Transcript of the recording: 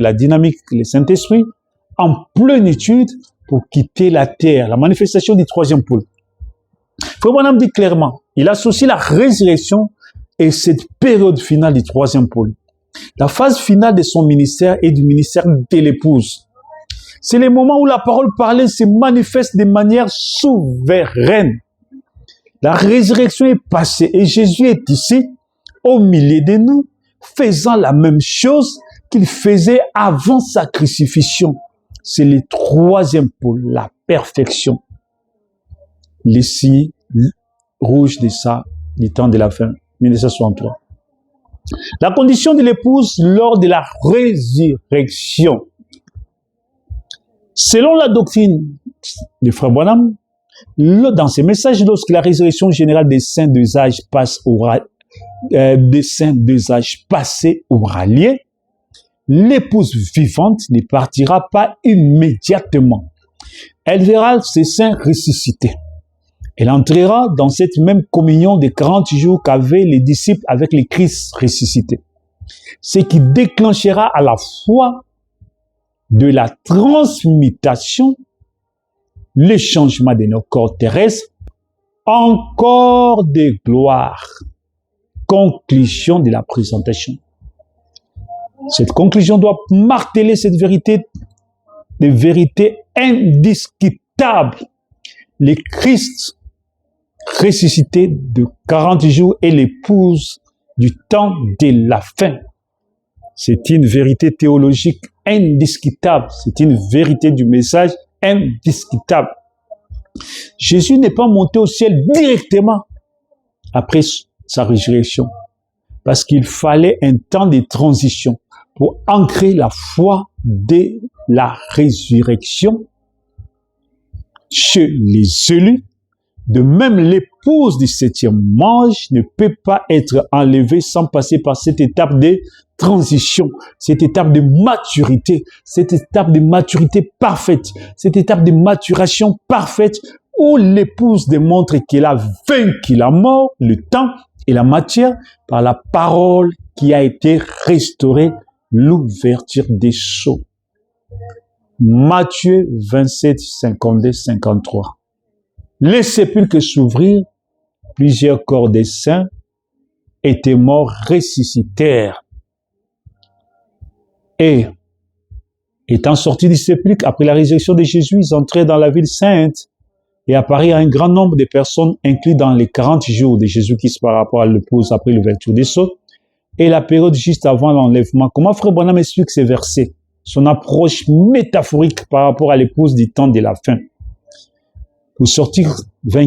la dynamique, le Saint-Esprit, en plénitude pour quitter la terre. La manifestation du troisième pôle. Frère Branham dit clairement, il associe la résurrection et cette période finale du troisième pôle. La phase finale de son ministère et du ministère de l'épouse. C'est le moment où la parole parlée se manifeste de manière souveraine. La résurrection est passée et Jésus est ici, au milieu de nous, faisant la même chose qu'il faisait avant sa crucifixion. C'est le troisième pôle, la perfection. Les signes rouges de ça, du temps de la fin, 1963. La condition de l'épouse lors de la résurrection. Selon la doctrine de Frère Branham, dans ses messages, lorsque la résurrection générale des saints des âges passés aura lieu, l'épouse vivante ne partira pas immédiatement. Elle verra ses saints ressuscités. Elle entrera dans cette même communion de 40 jours qu'avaient les disciples avec le Christ ressuscité. Ce qui déclenchera à la fois de la transmutation, le changement de nos corps terrestres, encore de gloire. Conclusion de la présentation. Cette conclusion doit marteler cette vérité, de vérité indiscutable. Le Christ ressuscité de 40 jours est l'épouse du temps de la fin. C'est une vérité théologique indiscutable. C'est une vérité du message indiscutable. Jésus n'est pas monté au ciel directement après sa résurrection, parce qu'il fallait un temps de transition pour ancrer la foi de la résurrection chez les élus. De même, l'épouse du septième ange ne peut pas être enlevée sans passer par cette étape de transition, cette étape de maturité, cette étape de maturité parfaite, cette étape de maturation parfaite où l'épouse démontre qu'elle a vaincu la mort, le temps et la matière par la parole qui a été restaurée, l'ouverture des sceaux. Matthieu 27, 52, 53. Les sépulcres s'ouvrirent, plusieurs corps des saints étaient morts, ressuscitèrent. Et, étant sortis du sépulcre après la résurrection de Jésus, ils entraient dans la ville sainte et apparurent à un grand nombre de personnes inclus dans les 40 jours de Jésus-Christ par rapport à l'épouse après l'ouverture des sceaux et la période juste avant l'enlèvement. Comment Frère Branham explique ces versets? Son approche métaphorique par rapport à l'épouse du temps de la fin. Pour sortir vainqueur